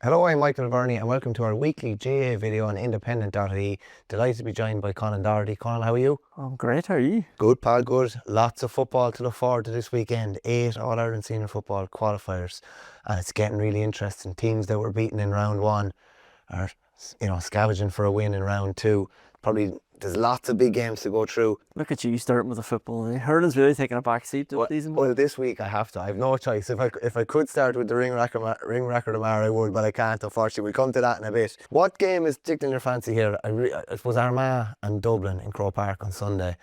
Hello, I'm Michael Verney and welcome to our weekly GAA video on independent.ie. Delighted to be joined by Conán Doherty. Conán, how are you? I'm great, how are you? Good, pal, good. Lots of football to look forward to this weekend. 8 All-Ireland Senior Football qualifiers. And it's getting really interesting. Teams that were beaten in round 1 are, scavenging for a win in round 2. Probably there's lots of big games to go through. Look at you starting with the football. Hurling's really taking a back seat this season. Well, this week I have to. I have no choice. If I could start with the ring record of Mayo, I would, but I can't, unfortunately. We'll come to that in a bit. What game is tickling your fancy here? I suppose Armagh and Dublin in Croke Park on Sunday.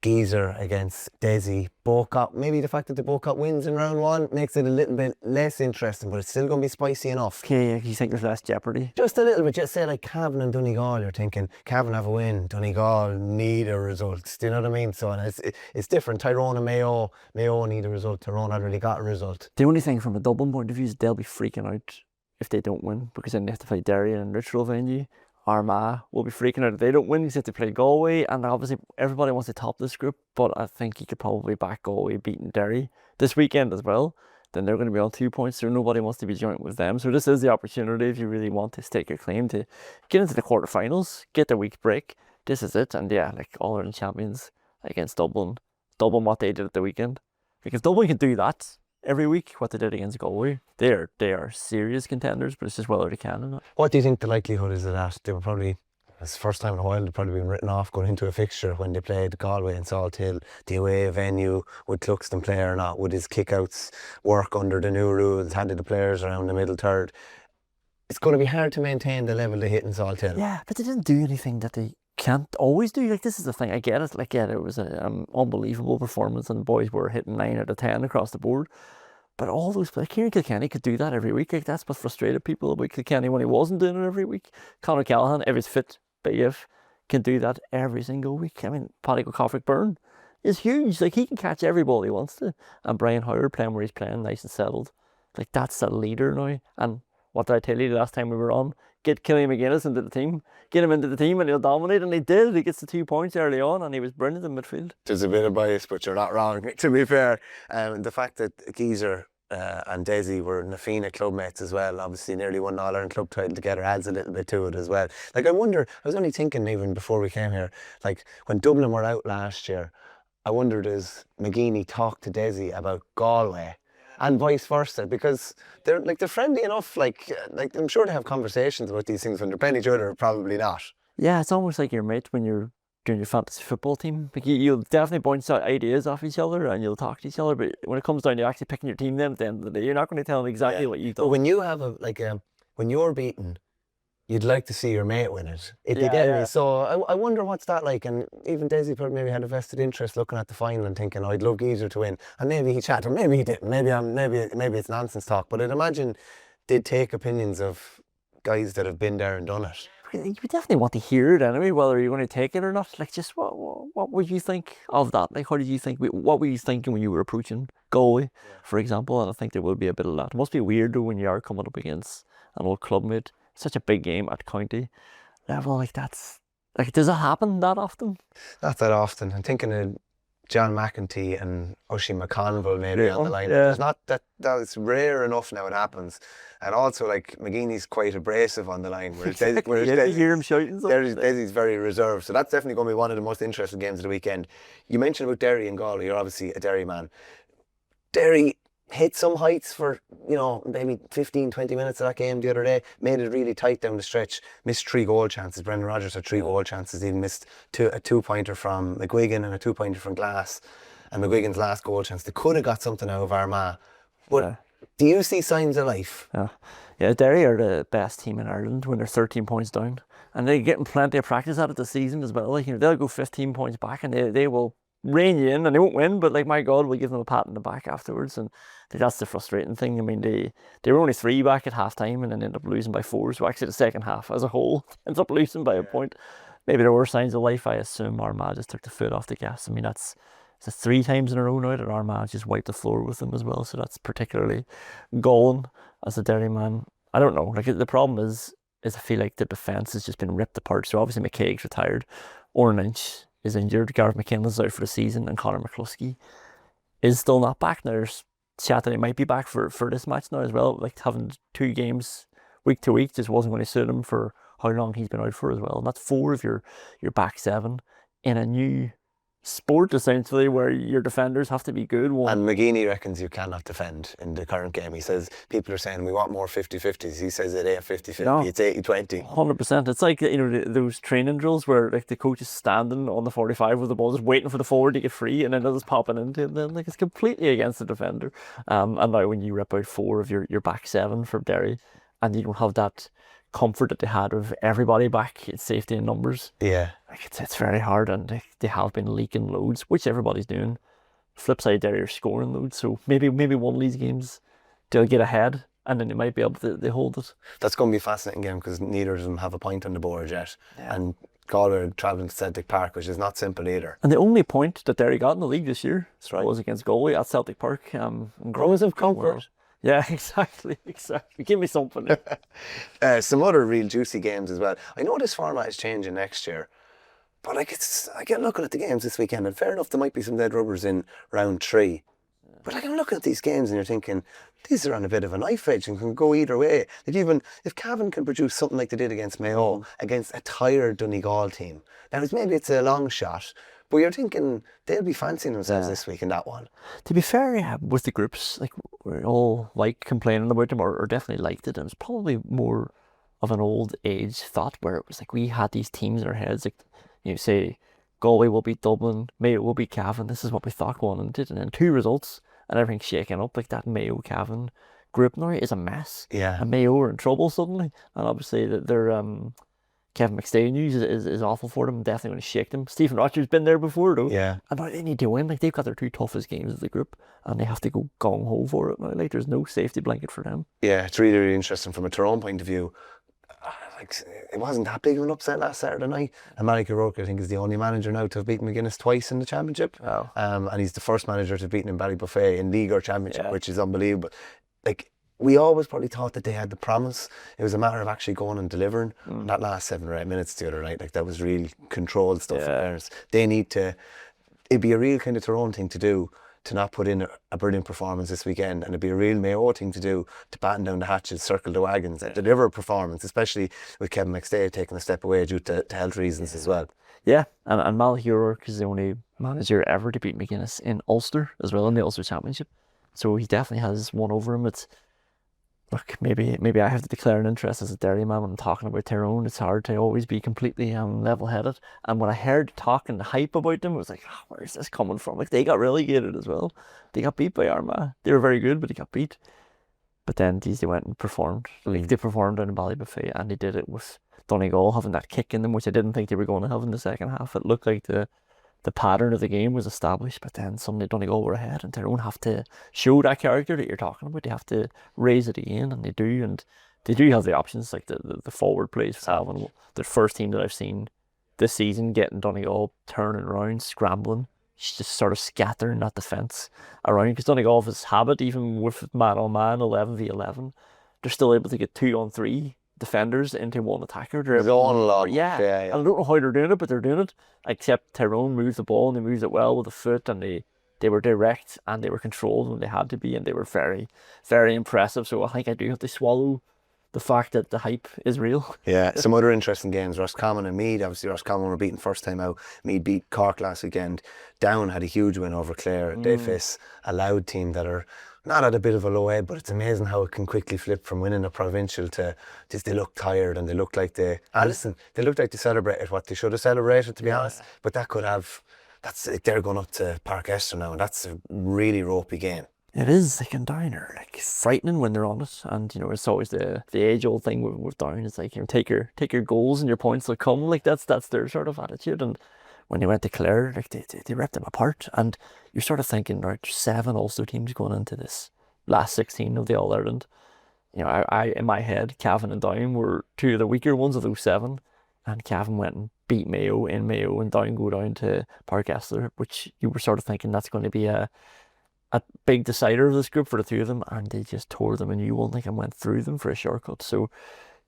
Geezer against Dessie. Both got, maybe the fact that they both got wins in round 1 makes it a little bit less interesting, but it's still going to be spicy enough. Okay, you think there's less jeopardy? Just a little bit. Just say like Cavan and Donegal, you're thinking Cavan have a win, Donegal need a result. Do you know what I mean? So it's different. Tyrone and Mayo need a result. Tyrone already got a result. The only thing from a Dublin point of view is they'll be freaking out if they don't win, because then they have to play Derry in a neutral venue. Armagh will be freaking out if they don't win. You have to play Galway, and obviously everybody wants to top this group, but I think you could probably back Galway beating Derry this weekend as well. Then they're going to be on 2 points, so nobody wants to be joint with them. So this is the opportunity if you really want to stake your claim to get into the quarterfinals, get the week break. This is it, and yeah, like All-Ireland champions against Dublin. Dublin what they did at the weekend, because Dublin can do that every week, what they did against Galway. They are serious contenders, but it's just whether they can or not. What do you think the likelihood is of that? They were probably, it's the first time in a while, they've probably been written off going into a fixture when they played Galway and Salthill. The away venue, would Cluxton play or not? Would his kickouts work under the new rules? How did the players around the middle third? It's going to be hard to maintain the level they hit in Salthill. Yeah, but they didn't do anything that they can't always do. Like, this is the thing, I get it. Like, yeah, it was an unbelievable performance and the boys were hitting 9 out of 10 across the board. But all those players, Kieran Kilkenny could do that every week. Like, that's what frustrated people about Kilkenny when he wasn't doing it every week. Conor Callahan, if he's fit, BF, can do that every single week. I mean, Paddy O'Cofric-Byrne is huge. Like, he can catch every ball he wants to. And Brian Howard playing where he's playing, nice and settled. Like, that's a leader now. And what did I tell you the last time we were on? Get Killian McGuinness into the team. Get him into the team and he'll dominate. And he did. He gets the 2 points early on and he was brilliant in midfield. There's a bit of bias, but you're not wrong, to be fair. The fact that Geezer and Dessie were Nafina club mates as well, obviously nearly won All-Ireland club title together, adds a little bit to it as well. Like, I wonder, I was only thinking even before we came here, like when Dublin were out last year, I wondered, does McGeaney talk to Dessie about Galway? And vice versa, because they're friendly enough. Like I'm sure they have conversations about these things when they're playing each other. Probably not. Yeah, it's almost like your mate when you're doing your fantasy football team. Like, you'll definitely bounce out ideas off each other and you'll talk to each other. But when it comes down to actually picking your team, then at the end of the day, you're not going to tell them exactly what you thought. But when you have when you're beaten, you'd like to see your mate win it. If you get me. So I wonder what's that like. And even Dessie probably maybe had a vested interest looking at the final and thinking, oh, I'd love Geezer to win. And maybe he chatted, or maybe he didn't. Maybe it's nonsense talk. But I'd imagine they'd take opinions of guys that have been there and done it. You definitely want to hear it anyway, whether you're going to take it or not. Like, just what would you think of that? Like, how did you think? What were you thinking when you were approaching Galway, for example? And I think there will be a bit of that. It must be weird though when you are coming up against an old clubmate. Such a big game at county level, like that's like, does it happen that often? Not that often. I'm thinking of John McEntee and Oisin McConville maybe on the line. Yeah. It's not that's rare enough now it happens. And also, like, McGeaney's quite abrasive on the line, whereas you hear him shouting. Dessie's very reserved. So that's definitely going to be one of the most interesting games of the weekend. You mentioned about Derry and Galway. You're obviously a Derry man. Derry hit some heights for, maybe 15-20 minutes of that game the other day, made it really tight down the stretch, missed 3 goal chances. Brendan Rodgers had 3 goal chances. He missed a 2-pointer from McGuigan and a 2-pointer from Glass, and McGuigan's last goal chance. They could have got something out of Armagh. But do you see signs of life? Yeah, Derry are the best team in Ireland when they're 13 points down, and they're getting plenty of practice at it this season as well. Like, they'll go 15 points back and they will rein you in, and they won't win, but like, my God, we'll give them a pat on the back afterwards. And that's the frustrating thing. I mean, they were only 3 back at half time and then ended up losing by 4. So actually the second half as a whole ends up losing by a point. Maybe there were signs of life. I assume Armagh just took the foot off the gas. I mean, it's 3 times in a row now that Armagh just wiped the floor with them as well. So that's particularly galling as a Derry man. I don't know. Like, the problem is I feel like the defence has just been ripped apart. So obviously McCaig's retired. Oran Lynch is injured. Gareth McKinley's out for the season, and Conor McCluskey is still not back. Now there's chat that he might be back for this match now as well. Like, having 2 games week to week just wasn't going to suit him for how long he's been out for as well. And that's 4 of your back 7 in a new sport, essentially, where your defenders have to be good. And McGeaney reckons you cannot defend in the current game. He says people are saying we want more 50-50s. He says it ain't 50-50, No. it's 80-20. 100%. It's like, those training drills where like the coach is standing on the 45 with the ball, just waiting for the forward to get free, and then they're just popping into it. Then like it's completely against the defender. And now when you rip out 4 of your back 7 for Derry, and you don't have that comfort that they had of everybody back in safety and numbers. Yeah. Like it's very hard, and they have been leaking loads, which everybody's doing. Flip side, Derry are scoring loads, so maybe one of these games they'll get ahead, and then they might be able to hold it. That's going to be a fascinating game because neither of them have a point on the board yet. And Galway are travelling to Celtic Park, which is not simple either. And the only point that Derry got in the league this year right. was against Galway at Celtic Park. Rose of comfort. Yeah, exactly. Give me something. Some other real juicy games as well. I know this format is changing next year, but like I get looking at the games this weekend, and fair enough, there might be some dead rubbers in round 3. But like I'm looking at these games and you're thinking, these are on a bit of a knife edge and can go either way. Like even if Cavan can produce something like they did against Mayo, against a tired Donegal team, now maybe it's a long shot, but you're thinking they'll be fancying themselves this week in that one. To be fair, with the groups, like we're all like complaining about them or definitely liked it. And it was probably more of an old age thought where it was like we had these teams in our heads, like say Galway will beat Dublin, Mayo will beat Cavan. This is what we thought going into it, and then 2 results and everything's shaken up. Like that Mayo Cavan group now is a mess. Yeah. And Mayo are in trouble suddenly, and obviously that they're Kevin McStay news is awful for them. Definitely going to shake them. Stephen Rocher's been there before though. Yeah. And now they need to win. Like they've got their 2 toughest games of the group, and they have to go gung ho for it now. Like there's no safety blanket for them. Yeah, it's really, really interesting from a Tyrone point of view. Like it wasn't that big of an upset last Saturday night. And Malik O'Rourke, I think, is the only manager now to have beaten McGuinness twice in the championship. Wow. And he's the first manager to have beaten in Ballybuffet in league or championship, which is unbelievable. Like we always probably thought that they had the promise. It was a matter of actually going and delivering. And that last 7 or 8 minutes the other night, like that was really controlled stuff. They need to. It'd be a real kind of Tyrone thing to do, to not put in a brilliant performance this weekend, and it'd be a real Mayo thing to do, to batten down the hatches, circle the wagons, and deliver a performance, especially with Kevin McStay taking a step away due to health reasons as well. Yeah, and Malik O'Rourke is the only manager ever to beat McGuinness in Ulster as well, in the Ulster Championship. So he definitely has one over him. It's look, maybe I have to declare an interest as a Derry man when I'm talking about Tyrone. It's hard to always be completely level-headed. And when I heard talk and the hype about them, it was like, where is this coming from? Like they got relegated as well. They got beat by Armagh. They were very good, but they got beat. But then they went and performed. Like they performed down in Ballybuffet, and they did it with Donegal having that kick in them, which I didn't think they were going to have in the second half. It looked like the pattern of the game was established, but then suddenly Donegal were ahead, and Tyrone have to show that character that you're talking about. They have to raise it again, and they do have the options, like the forward plays for Alvin. The first team that I've seen this season getting Donegal turning around, scrambling, just sort of scattering that defence around, because Donegal have this habit, even with man-on-man, 11v11, they're still able to get 2-on-3 defenders into one attacker. They're going along. Yeah. And I don't know how they're doing it, but they're doing it. Except Tyrone moves the ball, and they moved it well with the foot, and they were direct, and they were controlled when they had to be, and they were very, very impressive. So I think I do have to swallow the fact that the hype is real. Yeah, some other interesting games. Roscommon and Meath. Obviously Roscommon were beaten first time out. Meath beat Cork last weekend. Down had a huge win over Clare. They face a Loud team that are not at a bit of a low ebb, but it's amazing how it can quickly flip from winning a provincial to just they look tired, and they look like they look like they celebrated what they should have celebrated, to be honest. But they're going up to Park Esther now, and that's a really ropey game. It is. Like, and Down are like frightening when they're on it, and it's always the age old thing with Down. It's like, take your goals and your points will come. Like that's their sort of attitude. And when they went to Clare, like they ripped them apart, and you're sort of thinking, right, 7 Ulster teams going into this last 16 of the All Ireland. I in my head, Cavan and Down were 2 of the weaker ones of those 7, and Cavan went and beat Mayo in Mayo, and Down go down to Park Esther, which you were sort of thinking that's going to be a big decider of this group for the 2 of them, and they just tore them a new one, like, and went through them for a shortcut. So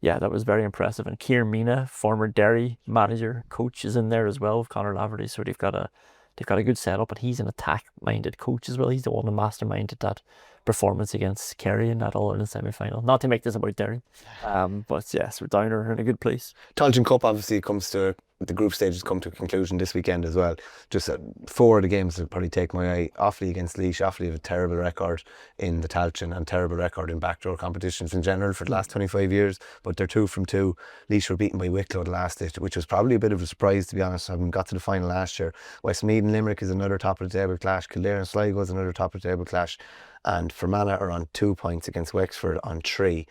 yeah, that was very impressive. And Kieran Mina, former Derry manager, coach, is in there as well with Conor Laverty. So they've got a good setup, and he's an attack-minded coach as well. He's the one who masterminded that performance against Kerry in that All-Ireland semi-final. Not to make this about Derry, but yes, we're down there in a good place. Talton Cup obviously comes to the group stages come to a conclusion this weekend as well. Just 4 of the games that probably take my eye. Offaly against Laois. Offaly have a terrible record in the Tailteann and terrible record in backdoor competitions in general for the last 25 years, but they're 2 from 2. Laois were beaten by Wicklow the last day, which was probably a bit of a surprise, to be honest. I haven't got to the final last year. Westmeath and Limerick is another top of the table clash. Kildare and Sligo is another top of the table clash, and Fermanagh are on 2 points against Wexford on 3.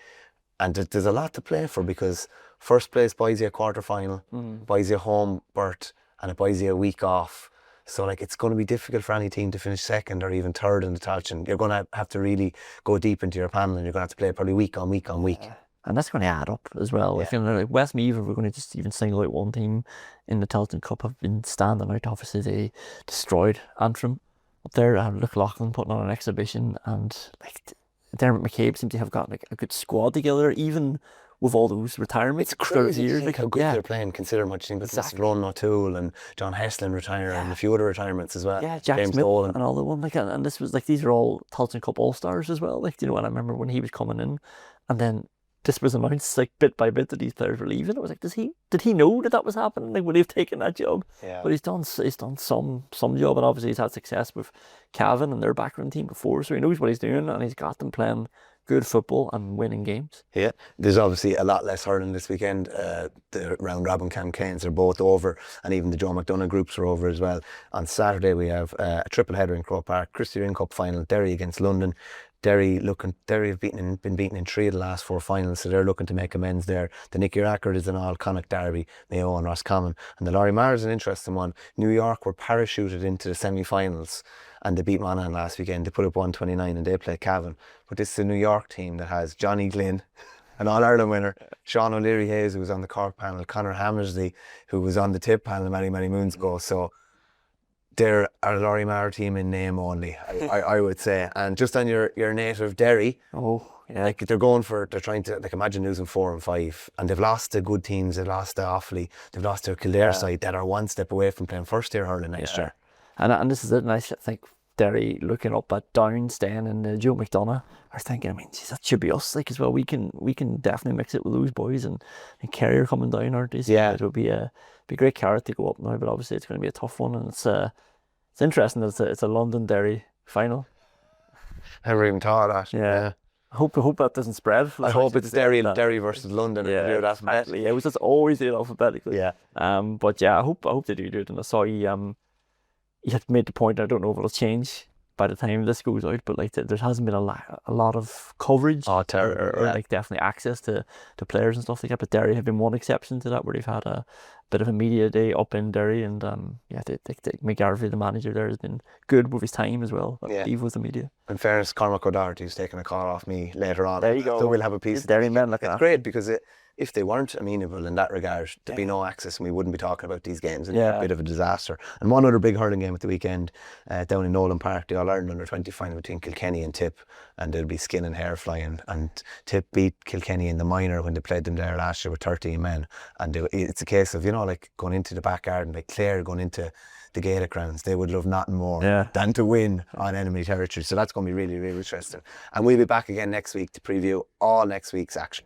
And there's a lot to play for, because first place buys you a quarter final, buys you a home berth, and it buys you a week off. So like, it's going to be difficult for any team to finish second or even third in the Tailteann. You're going to have to really go deep into your panel, and you're going to have to play probably week on week on week. And that's going to add up as well. If like Westmeath, we're going to just even single out one team in the Talton Cup, have been standing out. Obviously, they destroyed Antrim up there. Luke Loughlin putting on an exhibition, and like Dermot McCabe seems to have got like a good squad together, even with all those retirements. It's crazy years, to think how good they're playing, considering what you think about Ron O'Toole and John Heslin retiring, and a few other retirements as well. Yeah, Jack James Smith Dolan and all the one. Like, and this was like, these are all Talton Cup All-Stars as well. Like, you know, and I remember when he was coming in, and then this was announced like bit by bit that these players were leaving. I was like, did he know that was happening? Like, would he have taken that job? Yeah. But he's done some job, and obviously he's had success with Cavan and their background team before, so he knows what he's doing, and he's got them playing good football and winning games. Yeah, there's obviously a lot less hurling this weekend. The round robin campaigns are both over, and even the Joe McDonagh groups are over as well. On Saturday we have a triple header in Croke Park, Christy Ring Cup final, Derry against London. Derry have been beaten in 3 of the last 4 finals, so they're looking to make amends there. The Nickey Rackard is an all-Connacht derby, Mayo and Roscommon. And the Lory is an interesting one. New York were parachuted into the semi-finals, and they beat Monaghan last weekend. They put up 129 and they play Cavan. But this is a New York team that has Johnny Glynn, an All-Ireland winner, Sean O'Leary Hayes, who was on the Cork panel, Conor Hammersley, who was on the Tip panel many, many moons ago. So they're a Lory Maher team in name only, I would say. And just on your native Derry, like they're trying to, like, imagine losing 4 and 5, and they've lost to good teams. They've lost to Offaly, they've lost to a Kildare side that are one step away from playing first tier hurling next year. And this is it. And I think Derry, looking up at Down, staying in Joe McDonagh, are thinking, I mean, geez, that should be us, like, as well. We can definitely mix it with those boys, and Kerry are coming down, aren't they? So it would be a great carrot to go up now, but obviously it's going to be a tough one, and it's interesting that it's a London Derry final. Never even thought of that. Yeah. I hope that doesn't spread. I hope it's Derry versus London. Yeah, it was just always did alphabetically. Yeah. But yeah, I hope they do it. And I saw he had made the point. I don't know if it'll change by the time this goes out, but like there hasn't been a lot of coverage or like definitely access to players and stuff like that. But Derry have been one exception to that, where they've had a bit of a media day up in Derry, and Meagher, the manager there, has been good with his time as well. Even with the media. In fairness, Cormac O'Doherty's taking a call off me later on. There you go. So we'll have a piece. Derry men looking at. It's great, because if they weren't amenable in that regard, there'd be no access, and we wouldn't be talking about these games. It'd be a bit of a disaster. And one other big hurling game at the weekend, down in Nolan Park, the All-Ireland Under-20 final between Kilkenny and Tip, and there'll be skin and hair flying. And Tip beat Kilkenny in the minor when they played them there last year with 13 men. And it's a case of, like going into the back garden, like Clare going into the Gaelic grounds, they would love nothing more than to win on enemy territory. So that's going to be really, really interesting. And we'll be back again next week to preview all next week's action.